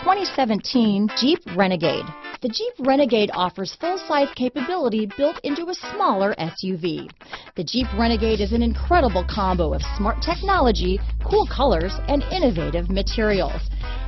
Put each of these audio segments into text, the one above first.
2017 Jeep Renegade. The Jeep Renegade offers full-size capability built into a smaller SUV. The Jeep Renegade is an incredible combo of smart technology, cool colors, and innovative materials.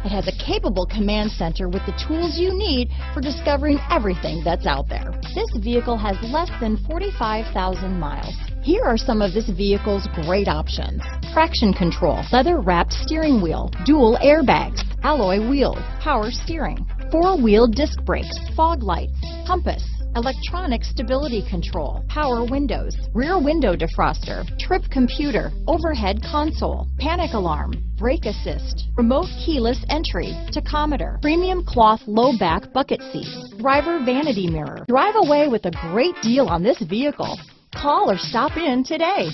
It has a capable command center with the tools you need for discovering everything that's out there. This vehicle has less than 45,000 miles. Here are some of this vehicle's great options: traction control, leather-wrapped steering wheel, dual airbags, alloy wheels, power steering, four-wheel disc brakes, fog lights, compass, electronic stability control, power windows, rear window defroster, trip computer, overhead console, panic alarm, brake assist, remote keyless entry, tachometer, premium cloth low back bucket seats, driver vanity mirror. Drive away with a great deal on this vehicle. Call or stop in today.